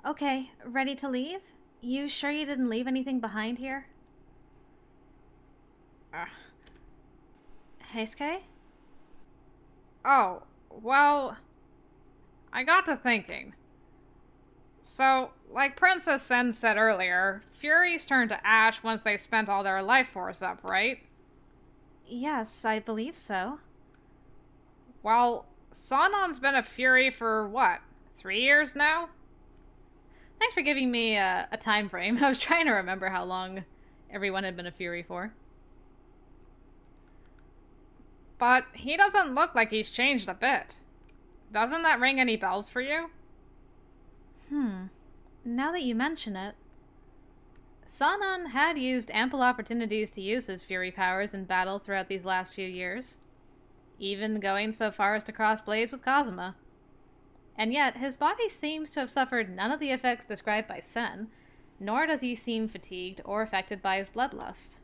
Okay, ready to leave? You sure you didn't leave anything behind here? Uh, Heisuke? oh, well, I got to thinking. So, like Princess Sen said earlier, Furies turn to ash once they spent all their life force up, right? Yes, I believe so. Well, Sanon's been a Fury for what, 3 years now? Thanks for giving me a time frame. I was trying to remember how long everyone had been a Fury for. But he doesn't look like he's changed a bit. Doesn't that ring any bells for you? Now that you mention it, Sanan had used ample opportunities to use his Fury powers in battle throughout these last few years, even going so far as to cross blades with Kazuma. And yet, his body seems to have suffered none of the effects described by Sen, nor does he seem fatigued or affected by his bloodlust.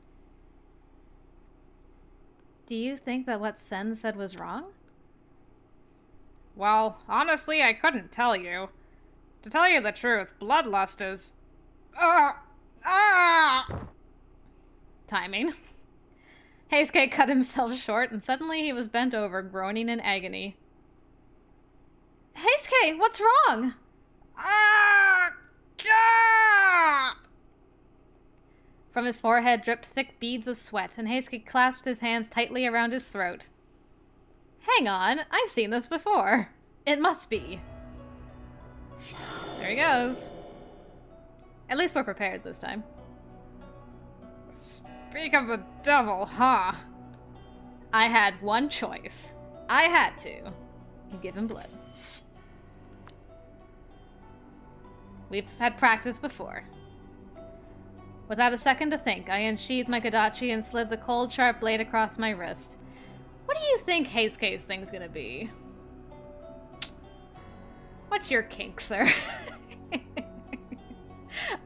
Do you think that what Sen said was wrong? Well, honestly, I couldn't tell you. To tell you the truth, bloodlust is. Ah! Ah! Timing. Heisuke cut himself short, and suddenly he was bent over, groaning in agony. Heisuke, what's wrong? Ah! Ah! From his forehead dripped thick beads of sweat, and Heisuke clasped his hands tightly around his throat. Hang on, I've seen this before. It must be. There he goes. At least we're prepared this time. Speak of the devil, huh? I had one choice. I had to. Give him blood. We've had practice before. Without a second to think, I unsheathed my Kodachi and slid the cold, sharp blade across my wrist. What do you think Heisuke's thing's gonna be? What's your kink, sir?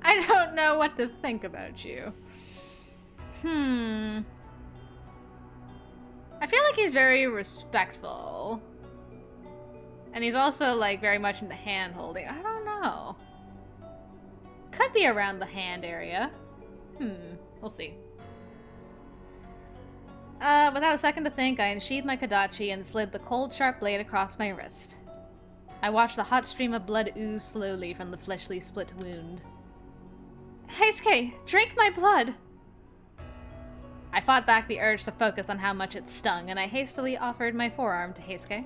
I don't know what to think about you. I feel like he's very respectful. And he's also, like, very much into hand-holding. I don't know. Could be around the hand area. We'll see. Without a second to think, I unsheathed my Kodachi and slid the cold, sharp blade across my wrist. I watched the hot stream of blood ooze slowly from the fleshly split wound. Heisuke, drink my blood! I fought back the urge to focus on how much it stung, and I hastily offered my forearm to Heisuke.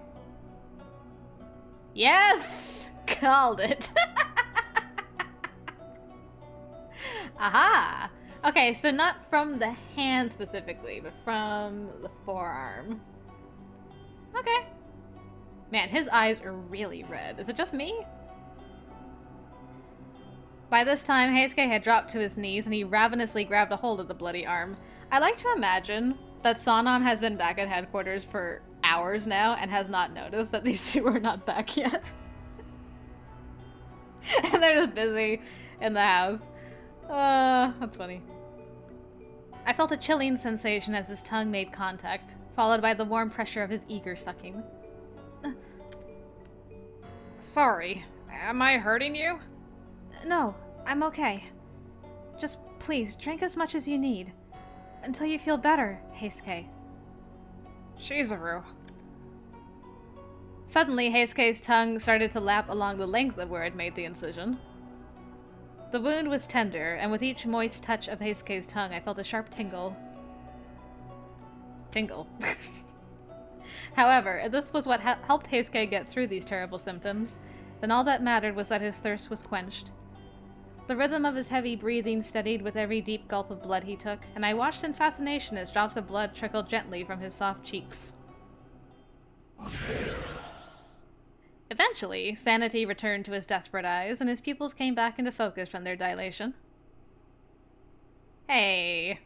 Yes! Called it! Aha! Okay, so not from the hand specifically, but from the forearm. Okay. Man, his eyes are really red. Is it just me? By this time, Heisuke had dropped to his knees and he ravenously grabbed a hold of the bloody arm. I like to imagine that Sanan has been back at headquarters for hours now and has not noticed that these two are not back yet. And they're just busy in the house. That's funny. I felt a chilling sensation as his tongue made contact, followed by the warm pressure of his eager sucking. Sorry, am I hurting you? No, I'm okay. Just please, drink as much as you need. Until you feel better, Heisuke. Chizuru. Suddenly, Heisuke's tongue started to lap along the length of where it made the incision. The wound was tender, and with each moist touch of Heisuke's tongue, I felt a sharp tingle. However, if this was what helped Heisuke get through these terrible symptoms, then all that mattered was that his thirst was quenched. The rhythm of his heavy breathing steadied with every deep gulp of blood he took, and I watched in fascination as drops of blood trickled gently from his soft cheeks. Eventually, sanity returned to his desperate eyes, and his pupils came back into focus from their dilation. Hey.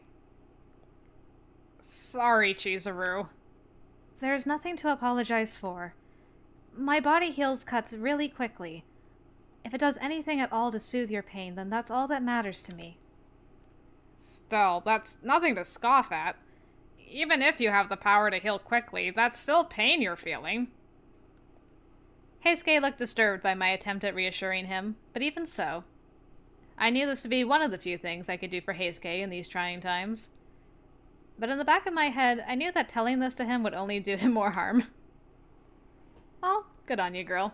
Sorry, Chizuru. There's nothing to apologize for. My body heals cuts really quickly. If it does anything at all to soothe your pain, then that's all that matters to me. Still, that's nothing to scoff at. Even if you have the power to heal quickly, that's still pain you're feeling. Heisuke looked disturbed by my attempt at reassuring him, but even so. I knew this to be one of the few things I could do for Heisuke in these trying times. But in the back of my head, I knew that telling this to him would only do him more harm. Well, good on you, girl.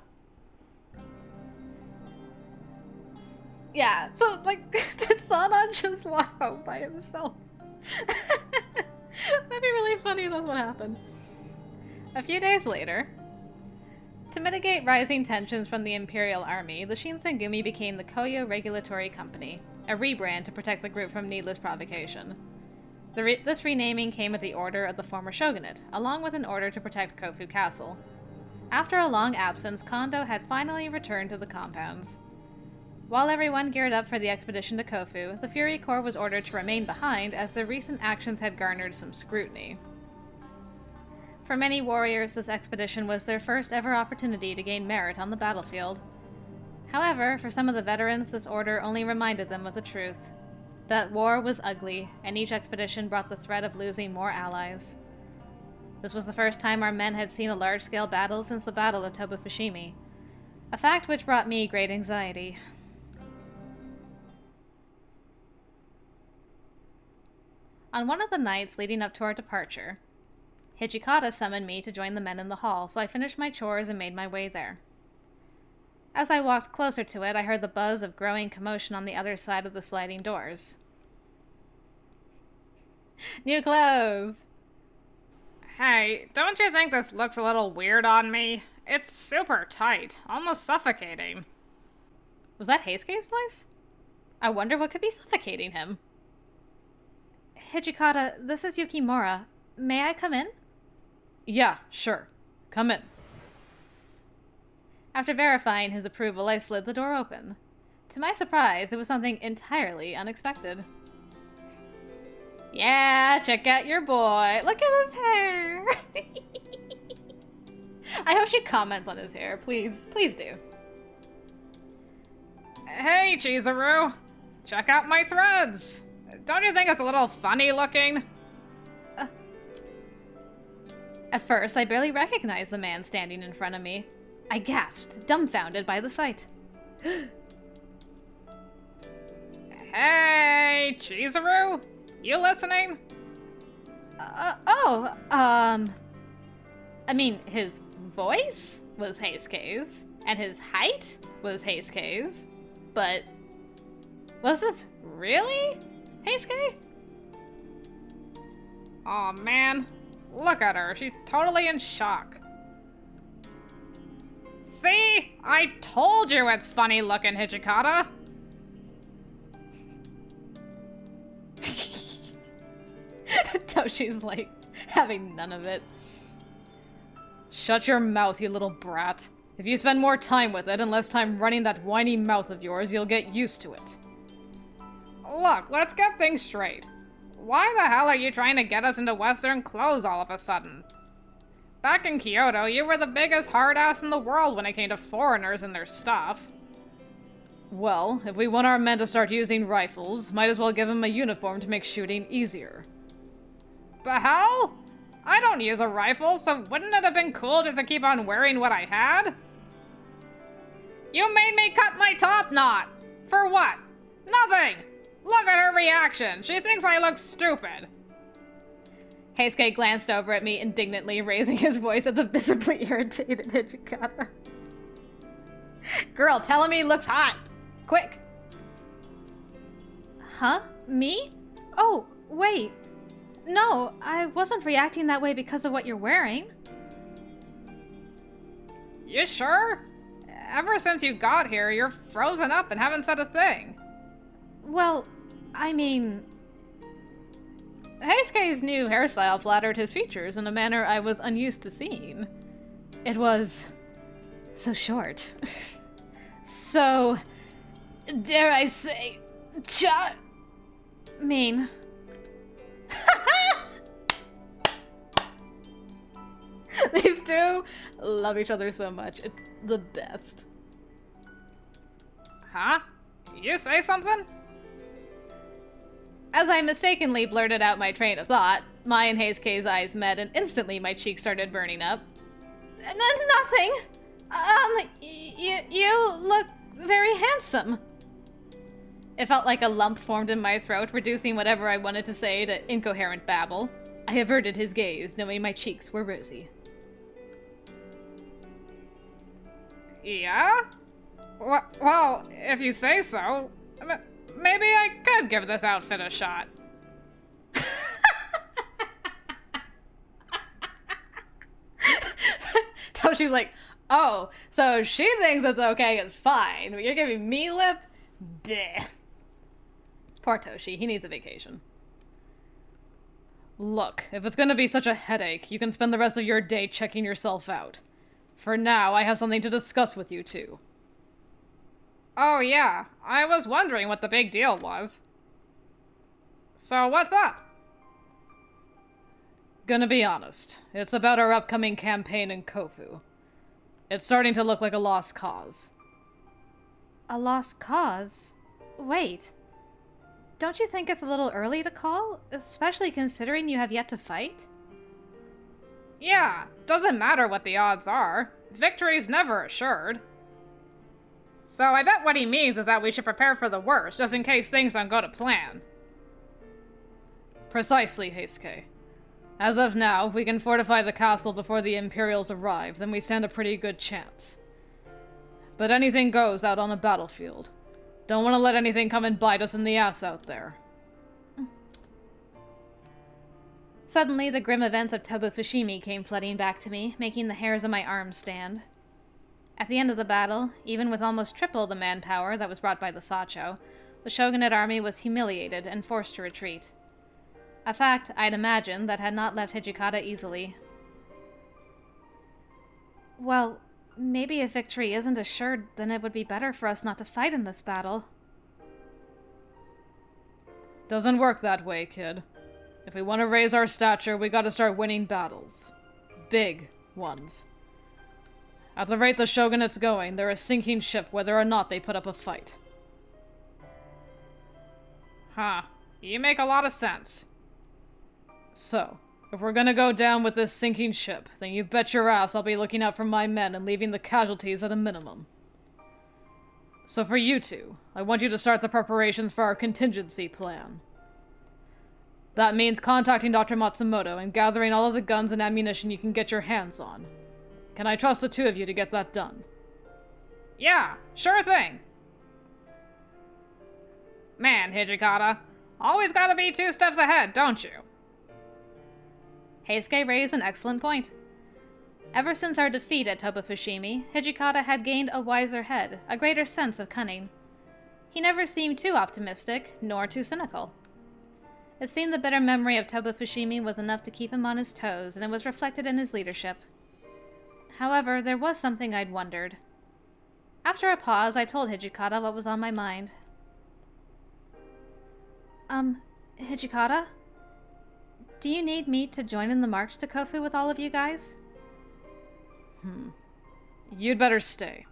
Yeah, so, like, did Sanan just walk out by himself? That'd be really funny if that's what happened. A few days later, to mitigate rising tensions from the Imperial Army, the Shinsengumi became the Koyo Regulatory Company, a rebrand to protect the group from needless provocation. This renaming came at the order of the former shogunate, along with an order to protect Kofu Castle. After a long absence, Kondo had finally returned to the compounds. While everyone geared up for the expedition to Kofu, the Fury Corps was ordered to remain behind as their recent actions had garnered some scrutiny. For many warriors, this expedition was their first ever opportunity to gain merit on the battlefield. However, for some of the veterans, this order only reminded them of the truth. That war was ugly, and each expedition brought the threat of losing more allies. This was the first time our men had seen a large-scale battle since the Battle of Toba-Fushimi, a fact which brought me great anxiety. On one of the nights leading up to our departure, Hijikata summoned me to join the men in the hall, so I finished my chores and made my way there. As I walked closer to it, I heard the buzz of growing commotion on the other side of the sliding doors. New clothes! Hey, don't you think this looks a little weird on me? It's super tight, almost suffocating. Was that Heisuke's voice? I wonder what could be suffocating him. Hijikata, this is Yukimura. May I come in? Yeah, sure. Come in. After verifying his approval, I slid the door open. To my surprise, it was something entirely unexpected. Yeah, check out your boy. Look at his hair. I hope she comments on his hair. Please, please do. Hey, Chizuru. Check out my threads. Don't you think it's a little funny looking? At first, I barely recognized the man standing in front of me. I gasped, dumbfounded by the sight. Hey, Chizuru? You listening? I mean, his voice was Heisuke's, and his height was Heisuke's, but was this really Heisuke? Aw, man. Look at her. She's totally in shock. See? I told you it's funny looking, Hijikata. Toshi's like having none of it. Shut your mouth, you little brat. If you spend more time with it and less time running that whiny mouth of yours, you'll get used to it. Look, let's get things straight. Why the hell are you trying to get us into Western clothes all of a sudden? Back in Kyoto, you were the biggest hard-ass in the world when it came to foreigners and their stuff. Well, if we want our men to start using rifles, might as well give them a uniform to make shooting easier. The hell? I don't use a rifle, so wouldn't it have been cool just to keep on wearing what I had? You made me cut my top knot! For what? Nothing! Look at her reaction! She thinks I look stupid! Heisuke glanced over at me indignantly, raising his voice at the visibly irritated Hijikata. Girl, telling me he looks hot! Quick! Huh? Me? Oh, wait. No, I wasn't reacting that way because of what you're wearing. You sure? Ever since you got here, you're frozen up and haven't said a thing. Well, I mean... Heisuke's new hairstyle flattered his features in a manner I was unused to seeing. It was so short. So, dare I say, mean. These two love each other so much. It's the best. Huh? You say something? As I mistakenly blurted out my train of thought, my and Heisuke's eyes met and instantly my cheeks started burning up. Nothing! You look very handsome. It felt like a lump formed in my throat, reducing whatever I wanted to say to incoherent babble. I averted his gaze, knowing my cheeks were rosy. Yeah? Well, if you say so, maybe I could give this outfit a shot. Toshi's like, oh, so she thinks it's okay, it's fine, but you're giving me lip? Bleh. Poor Toshi, he needs a vacation. Look, if it's gonna be such a headache, you can spend the rest of your day checking yourself out. For now, I have something to discuss with you two. Oh yeah, I was wondering what the big deal was. So what's up? Gonna be honest, it's about our upcoming campaign in Kofu. It's starting to look like a lost cause. A lost cause? Wait. Don't you think it's a little early to call? Especially considering you have yet to fight? Yeah, doesn't matter what the odds are. Victory's never assured. So I bet what he means is that we should prepare for the worst, just in case things don't go to plan. Precisely, Heisuke. As of now, if we can fortify the castle before the Imperials arrive, then we stand a pretty good chance. But anything goes out on a battlefield. Don't want to let anything come and bite us in the ass out there. Suddenly, the grim events of Toba Fushimi came flooding back to me, making the hairs on my arms stand. At the end of the battle, even with almost triple the manpower that was brought by the Sacho, the shogunate army was humiliated and forced to retreat. A fact, I'd imagine, that had not left Hijikata easily. Well, maybe if victory isn't assured, then it would be better for us not to fight in this battle. Doesn't work that way, kid. If we want to raise our stature, we gotta start winning battles. Big ones. At the rate the shogunate's going, they're a sinking ship whether or not they put up a fight. Huh. You make a lot of sense. So, if we're gonna go down with this sinking ship, then you bet your ass I'll be looking out for my men and leaving the casualties at a minimum. So for you two, I want you to start the preparations for our contingency plan. That means contacting Dr. Matsumoto and gathering all of the guns and ammunition you can get your hands on. Can I trust the two of you to get that done? Yeah, sure thing. Man, Hijikata, always gotta be 2 steps ahead, don't you? Heisuke raised an excellent point. Ever since our defeat at Toba Fushimi, Hijikata had gained a wiser head, a greater sense of cunning. He never seemed too optimistic, nor too cynical. It seemed the bitter memory of Toba Fushimi was enough to keep him on his toes, and it was reflected in his leadership. However, there was something I'd wondered. After a pause, I told Hijikata what was on my mind. Hijikata? Do you need me to join in the march to Kofu with all of you guys? You'd better stay.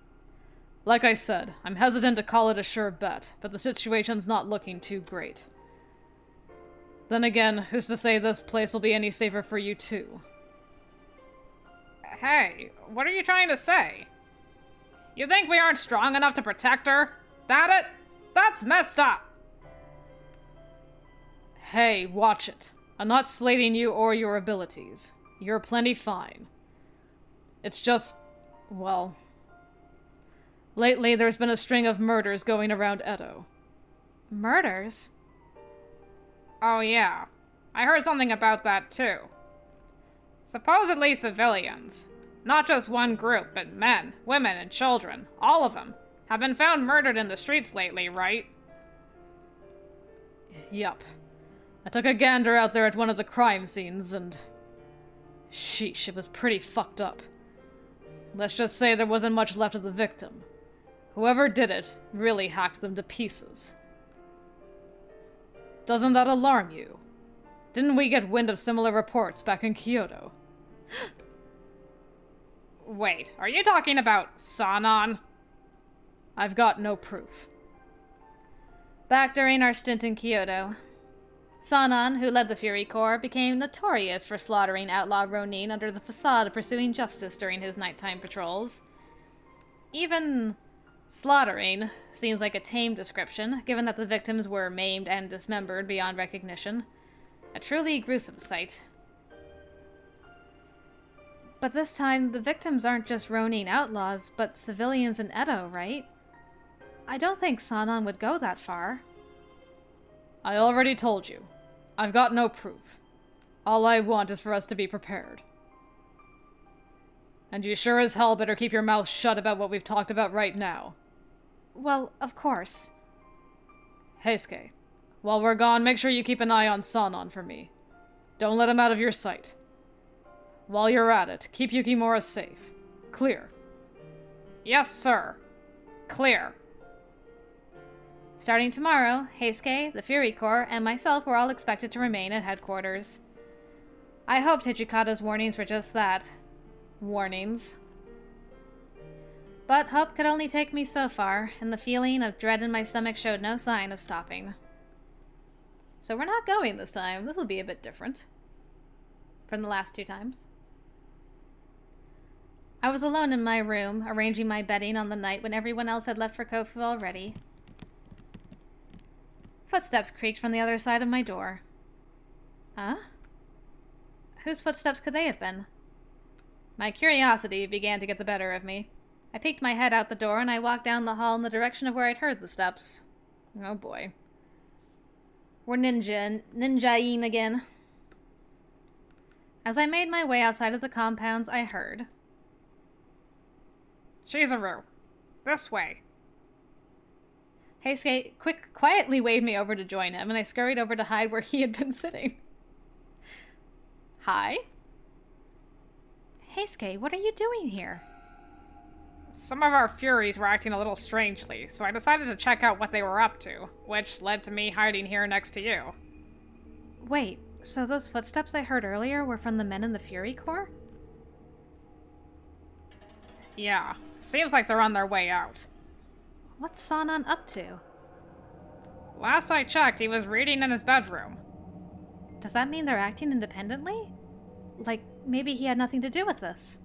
Like I said, I'm hesitant to call it a sure bet, but the situation's not looking too great. Then again, who's to say this place will be any safer for you too? Hey, what are you trying to say? You think we aren't strong enough to protect her? That's messed up! Hey, watch it. I'm not slating you or your abilities. You're plenty fine. It's just, well... Lately, there's been a string of murders going around Edo. Murders? Oh yeah, I heard something about that too. Supposedly civilians, not just one group, but men, women, and children, all of them, have been found murdered in the streets lately, right? Yup. I took a gander out there at one of the crime scenes, and... sheesh, it was pretty fucked up. Let's just say there wasn't much left of the victim. Whoever did it really hacked them to pieces. Doesn't that alarm you? Didn't we get wind of similar reports back in Kyoto? Wait, are you talking about Sanan? I've got no proof. Back during our stint in Kyoto, Sanan, who led the Fury Corps, became notorious for slaughtering outlaw Ronin under the facade of pursuing justice during his nighttime patrols. Even slaughtering seems like a tame description, given that the victims were maimed and dismembered beyond recognition. A truly gruesome sight. But this time, the victims aren't just Ronin outlaws, but civilians in Edo, right? I don't think Sanan would go that far. I already told you. I've got no proof. All I want is for us to be prepared. And you sure as hell better keep your mouth shut about what we've talked about right now. Well, of course. Heisuke, while we're gone, make sure you keep an eye on Sanan for me. Don't let him out of your sight. While you're at it, keep Yukimura safe. Clear. Yes, sir. Clear. Starting tomorrow, Heisuke, the Fury Corps, and myself were all expected to remain at headquarters. I hoped Hijikata's warnings were just that. Warnings. But hope could only take me so far, and the feeling of dread in my stomach showed no sign of stopping. So we're not going this time. This will be a bit different from the last 2 times. I was alone in my room, arranging my bedding on the night when everyone else had left for Kofu already. Footsteps creaked from the other side of my door. Huh? Whose footsteps could they have been? My curiosity began to get the better of me. I peeked my head out the door and I walked down the hall in the direction of where I'd heard the steps. Oh boy. We're ninja-ing again. As I made my way outside of the compounds, I heard. Chizuru, this way. Heisuke quietly waved me over to join him, and I scurried over to hide where he had been sitting. Hi? Heisuke, what are you doing here? Some of our Furies were acting a little strangely, so I decided to check out what they were up to, which led to me hiding here next to you. Wait, so those footsteps I heard earlier were from the men in the Fury Corps? Yeah, seems like they're on their way out. What's Sanan up to? Last I checked, he was reading in his bedroom. Does that mean they're acting independently? Like, maybe he had nothing to do with this?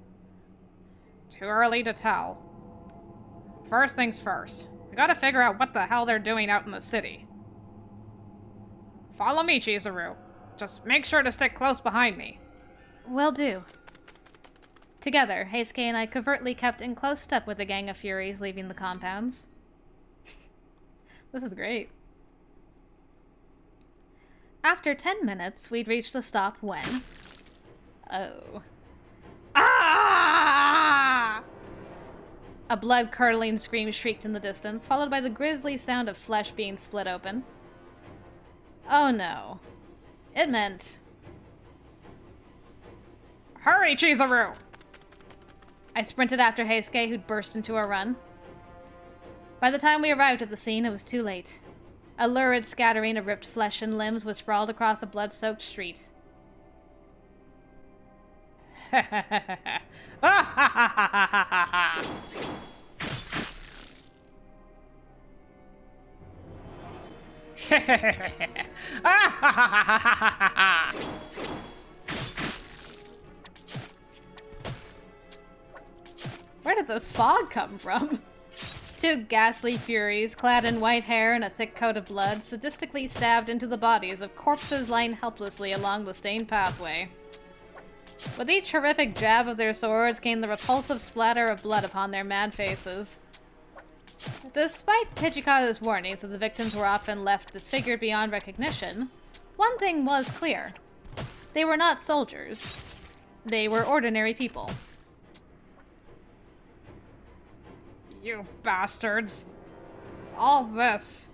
Too early to tell. First things first, I gotta figure out what the hell they're doing out in the city. Follow me, Chizuru. Just make sure to stick close behind me. Will do. Together, Heisuke and I covertly kept in close step with the gang of Furies leaving the compounds. This is great. After 10 minutes, we'd reached the stop when... Oh. Ah! A blood-curdling scream shrieked in the distance, followed by the grisly sound of flesh being split open. Oh no. It meant... Hurry, Chizuru! I sprinted after Heisuke, who'd burst into a run. By the time we arrived at the scene, it was too late. A lurid scattering of ripped flesh and limbs was sprawled across a blood-soaked street. Where did this fog come from? 2 ghastly Furies, clad in white hair and a thick coat of blood, sadistically stabbed into the bodies of corpses lying helplessly along the stained pathway. With each horrific jab of their swords came the repulsive splatter of blood upon their mad faces. Despite Hijikata's warnings that the victims were often left disfigured beyond recognition, one thing was clear. They were not soldiers. They were ordinary people. You bastards. All this,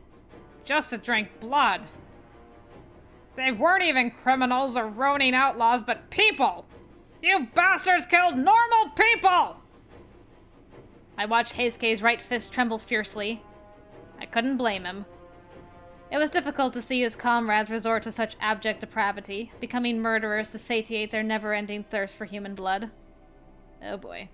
just to drink blood. They weren't even criminals or Ronin outlaws, but people! You bastards killed normal people! I watched Heisuke's right fist tremble fiercely. I couldn't blame him. It was difficult to see his comrades resort to such abject depravity, becoming murderers to satiate their never-ending thirst for human blood. Oh boy.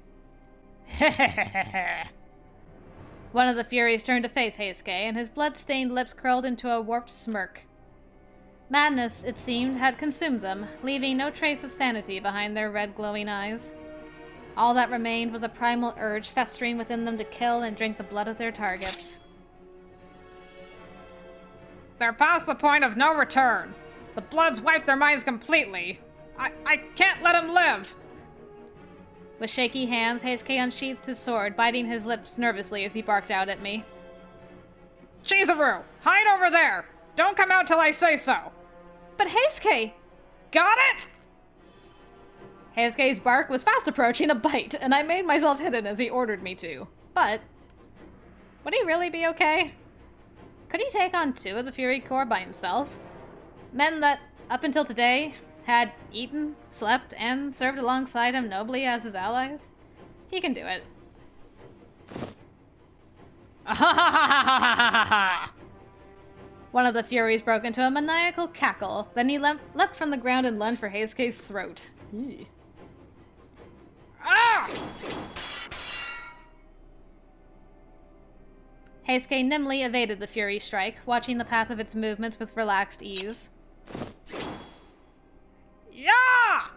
One of the Furies turned to face Heisuke, and his blood-stained lips curled into a warped smirk. Madness, it seemed, had consumed them, leaving no trace of sanity behind their red glowing eyes. All that remained was a primal urge festering within them to kill and drink the blood of their targets. They're past the point of no return. The Bloods wiped their minds completely. I can't let them live. With shaky hands, Heisuke unsheathed his sword, biting his lips nervously as he barked out at me. Chizuru, hide over there! Don't come out till I say so! But Heisuke! Got it? Heisuke's bark was fast approaching a bite, and I made myself hidden as he ordered me to. But, would he really be okay? Could he take on 2 of the Fury Corps by himself? Men that, up until today, had eaten, slept, and served alongside him nobly as his allies? He can do it. One of the Furies broke into a maniacal cackle, then he leapt from the ground and lunged for Heisuke's throat. Ew. Ah! Heisuke nimbly evaded the Fury strike, watching the path of its movements with relaxed ease. Yeah!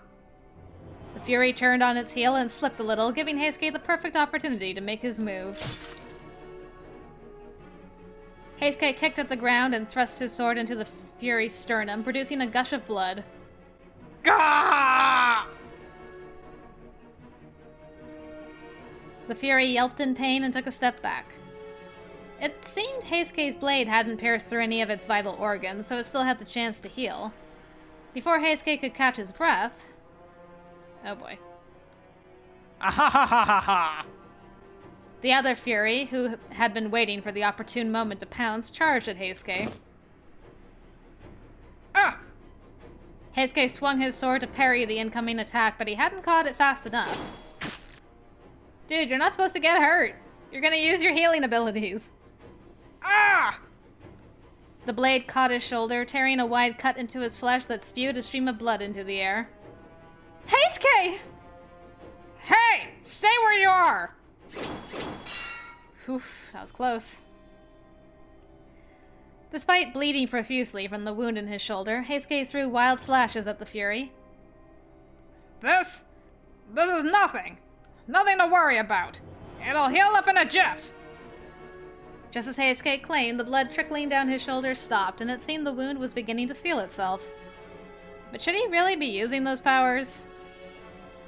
The Fury turned on its heel and slipped a little, giving Heisuke the perfect opportunity to make his move. Heisuke kicked at the ground and thrust his sword into the Fury's sternum, producing a gush of blood. Gah! The Fury yelped in pain and took a step back. It seemed Heisuke's blade hadn't pierced through any of its vital organs, so it still had the chance to heal. Before Heisuke could catch his breath... Oh boy. Ahahaha! The other Fury, who had been waiting for the opportune moment to pounce, charged at Heisuke. Ah! Heisuke swung his sword to parry the incoming attack, but he hadn't caught it fast enough. Dude, you're not supposed to get hurt. You're gonna use your healing abilities. Ah! The blade caught his shoulder, tearing a wide cut into his flesh that spewed a stream of blood into the air. Heisuke! Hey! Stay where you are! Whew, that was close. Despite bleeding profusely from the wound in his shoulder, Heisuke threw wild slashes at the Fury. This is nothing. Nothing to worry about. It'll heal up in a jiff. Just as Heisuke claimed, the blood trickling down his shoulders stopped, and it seemed the wound was beginning to seal itself. But should he really be using those powers?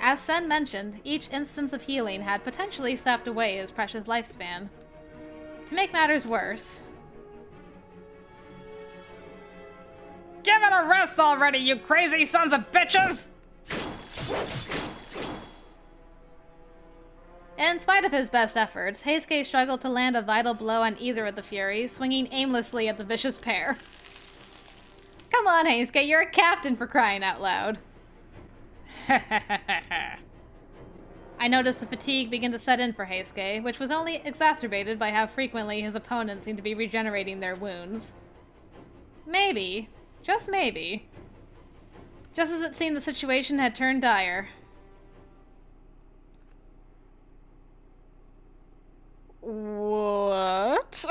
As Sen mentioned, each instance of healing had potentially sapped away his precious lifespan. To make matters worse... Give it a rest already, you crazy sons of bitches! In spite of his best efforts, Heisuke struggled to land a vital blow on either of the Furies, swinging aimlessly at the vicious pair. Come on, Heisuke, you're a captain for crying out loud. I noticed the fatigue begin to set in for Heisuke, which was only exacerbated by how frequently his opponents seemed to be regenerating their wounds. Maybe, just maybe, just as it seemed the situation had turned dire. What?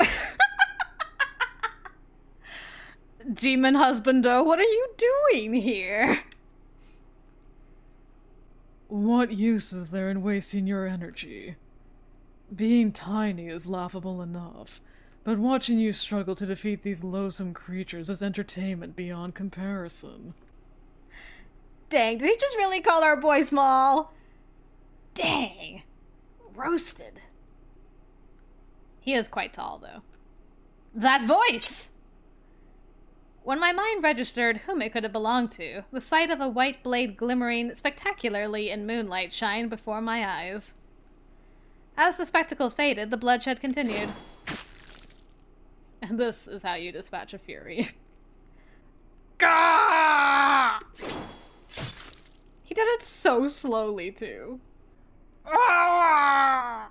Demon husbando, what are you doing here? What use is there in wasting your energy? Being tiny is laughable enough, but watching you struggle to defeat these loathsome creatures is entertainment beyond comparison. Dang, did he just really call our boy small? Dang. Roasted. He is quite tall, though. That voice! When my mind registered whom it could have belonged to, the sight of a white blade glimmering spectacularly in moonlight shined before my eyes. As the spectacle faded, the bloodshed continued. And this is how you dispatch a Fury. Gah! He did it so slowly, too. Ah!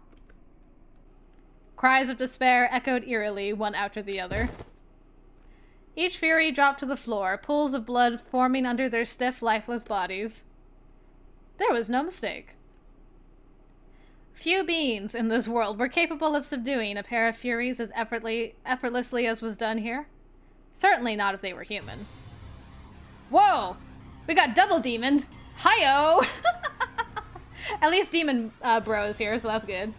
Cries of despair echoed eerily, one after the other. Each Fury dropped to the floor, pools of blood forming under their stiff, lifeless bodies. There was no mistake. Few beings in this world were capable of subduing a pair of Furies as effortlessly as was done here. Certainly not if they were human. Whoa! We got double demoned! Hi-oh! At least Demon Bro is here, so that's good.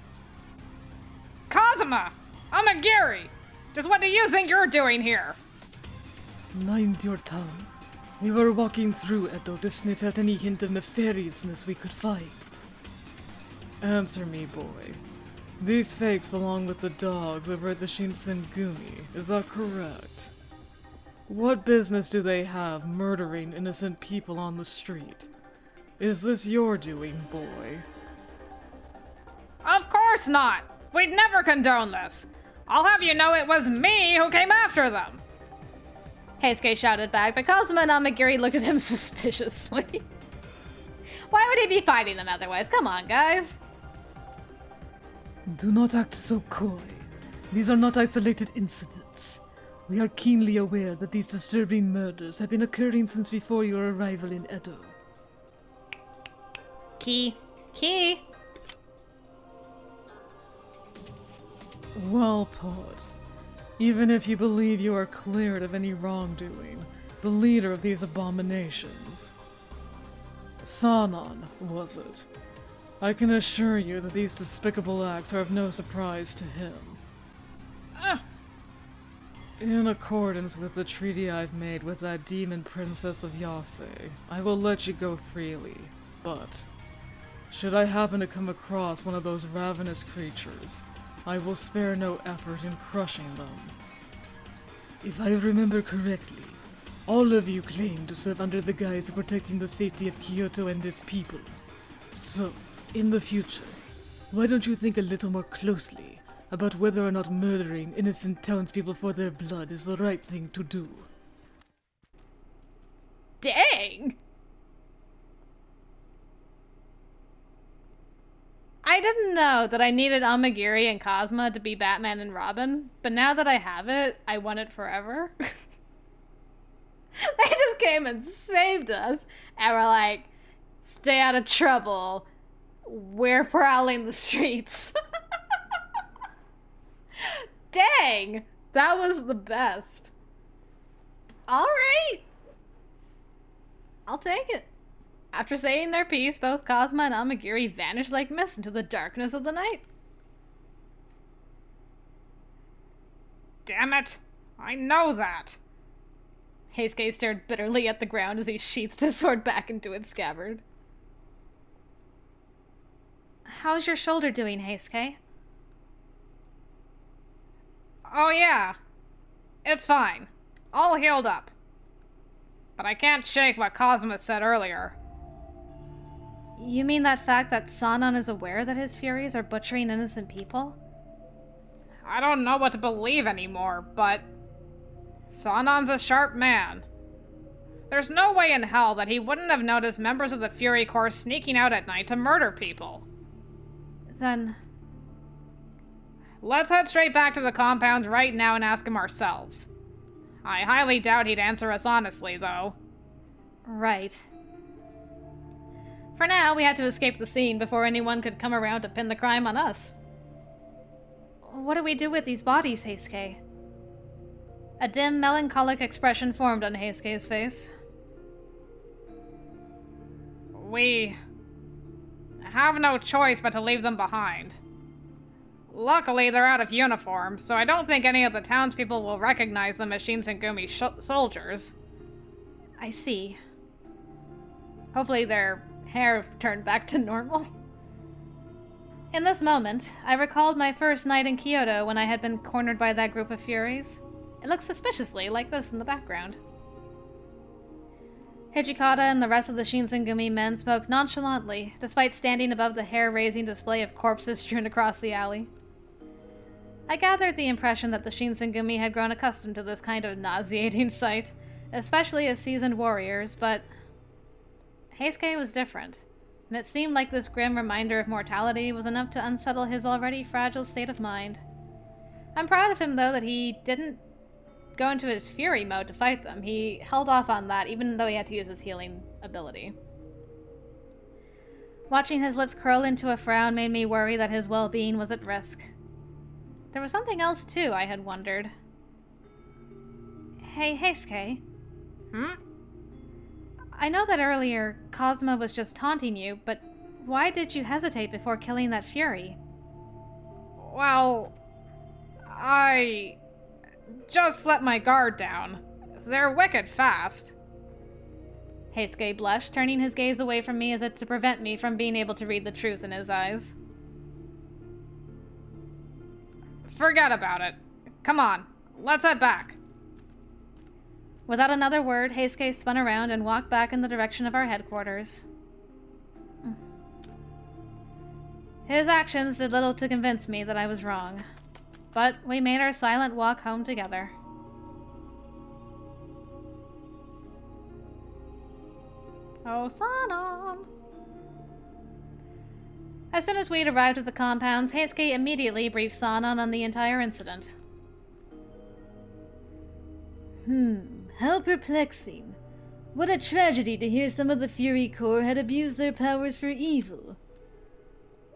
Kazuma! Amagiri! Just what do you think you're doing here? Mind your tongue. We were walking through Edo to sniff out any hint of nefariousness we could find. Answer me, boy. These fakes belong with the dogs over at the Shinsengumi, is that correct? What business do they have murdering innocent people on the street? Is this your doing, boy? Of course not! We'd never condone this! I'll have you know it was me who came after them! Heisuke shouted back, but Kazuma and Amagiri looked at him suspiciously. Why would he be fighting them otherwise? Come on, guys. Do not act so coy. These are not isolated incidents. We are keenly aware that these disturbing murders have been occurring since before your arrival in Edo. Key. Well put. Even if you believe you are cleared of any wrongdoing, the leader of these abominations, Sanan, was it? I can assure you that these despicable acts are of no surprise to him. In accordance with the treaty I've made with that demon princess of Yase, I will let you go freely, but should I happen to come across one of those ravenous creatures, I will spare no effort in crushing them. If I remember correctly, all of you claim to serve under the guise of protecting the safety of Kyoto and its people. So, in the future, why don't you think a little more closely about whether or not murdering innocent townspeople for their blood is the right thing to do? Dang! I didn't know that I needed Amagiri and Kazuma to be Batman and Robin, but now that I have it, I want it forever. They just came and saved us, and we're like, stay out of trouble. We're prowling the streets. Dang! That was the best. Alright! I'll take it. After saying their piece, both Kazuma and Amagiri vanished like mist into the darkness of the night. Damn it! I know that! Heisuke stared bitterly at the ground as he sheathed his sword back into its scabbard. How's your shoulder doing, Heisuke? Oh yeah. It's fine. All healed up. But I can't shake what Kazuma said earlier. You mean that fact that Sanan is aware that his furies are butchering innocent people? I don't know what to believe anymore, but Sanan's a sharp man. There's no way in hell that he wouldn't have noticed members of the Fury Corps sneaking out at night to murder people. Then let's head straight back to the compounds right now and ask him ourselves. I highly doubt he'd answer us honestly, though. Right. For now, we had to escape the scene before anyone could come around to pin the crime on us. What do we do with these bodies, Heisuke? A dim, melancholic expression formed on Heisuke's face. We have no choice but to leave them behind. Luckily, they're out of uniform, so I don't think any of the townspeople will recognize them as Shinsengumi soldiers. I see. Hopefully their hair turned back to normal. In this moment, I recalled my first night in Kyoto when I had been cornered by that group of Furies. It looked suspiciously like this in the background. Hijikata and the rest of the Shinsengumi men spoke nonchalantly, despite standing above the hair-raising display of corpses strewn across the alley. I gathered the impression that the Shinsengumi had grown accustomed to this kind of nauseating sight, especially as seasoned warriors, but Heisuke was different, and it seemed like this grim reminder of mortality was enough to unsettle his already fragile state of mind. I'm proud of him, though, that he didn't go into his fury mode to fight them. He held off on that, even though he had to use his healing ability. Watching his lips curl into a frown made me worry that his well-being was at risk. There was something else, too, I had wondered. Hey, Heisuke. Hmm? I know that earlier Kazuma was just taunting you, but why did you hesitate before killing that fury? Well, I just let my guard down. They're wicked fast. Heisuke blushed, turning his gaze away from me as if to prevent me from being able to read the truth in his eyes. Forget about it. Come on, let's head back. Without another word, Heisuke spun around and walked back in the direction of our headquarters. His actions did little to convince me that I was wrong, but we made our silent walk home together. Oh, Sanan! As soon as we had arrived at the compounds, Heisuke immediately briefed Sanan on the entire incident. How perplexing. What a tragedy to hear some of the Fury Corps had abused their powers for evil.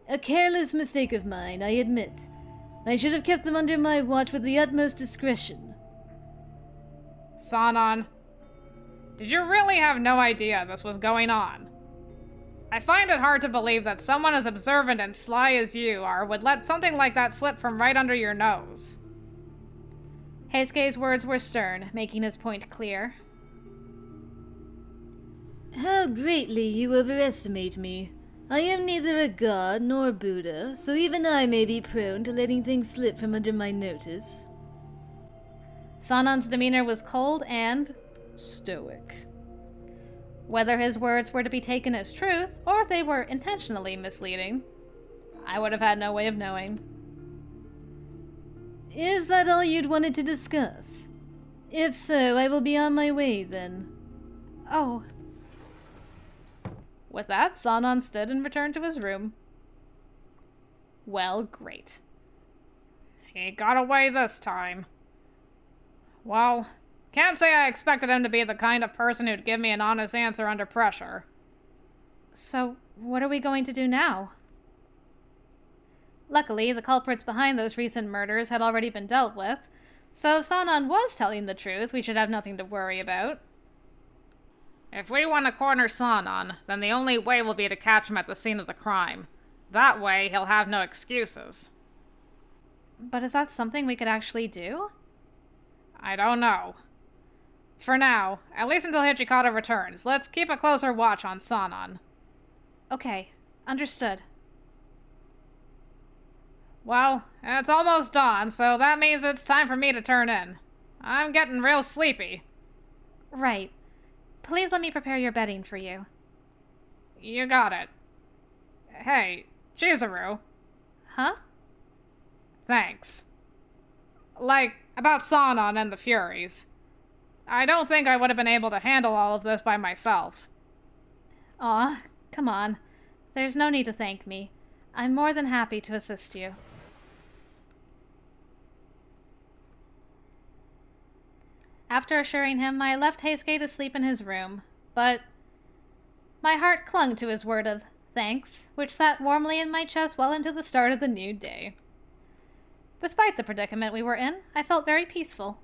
A careless mistake of mine, I admit. I should have kept them under my watch with the utmost discretion. Sanan, did you really have no idea this was going on? I find it hard to believe that someone as observant and sly as you are would let something like that slip from right under your nose. Heisuke's words were stern, making his point clear. How greatly you overestimate me. I am neither a god nor Buddha, so even I may be prone to letting things slip from under my notice. Sanan's demeanor was cold and Stoic. whether his words were to be taken as truth, or if they were intentionally misleading, I would have had no way of knowing. Is that all you'd wanted to discuss? If so, I will be on my way then. Oh. With that, Sanan stood and returned to his room. Well, great. He got away this time. Well, can't say I expected him to be the kind of person who'd give me an honest answer under pressure. So, what are we going to do now? Luckily, the culprits behind those recent murders had already been dealt with, so if Sanan was telling the truth, we should have nothing to worry about. If we want to corner Sanan, then the only way will be to catch him at the scene of the crime. That way, he'll have no excuses. But is that something we could actually do? I don't know. For now, at least until Hijikata returns, let's keep a closer watch on Sanan. Okay, understood. Well, it's almost dawn, so that means it's time for me to turn in. I'm getting real sleepy. Right. Please let me prepare your bedding for you. You got it. Hey, Chizuru. Huh? Thanks. Like, about Sanan and the Furies. I don't think I would have been able to handle all of this by myself. Aw, come on. There's no need to thank me. I'm more than happy to assist you. After assuring him, I left Heisuke to sleep in his room, but my heart clung to his word of thanks, which sat warmly in my chest well into the start of the new day. Despite the predicament we were in, I felt very peaceful.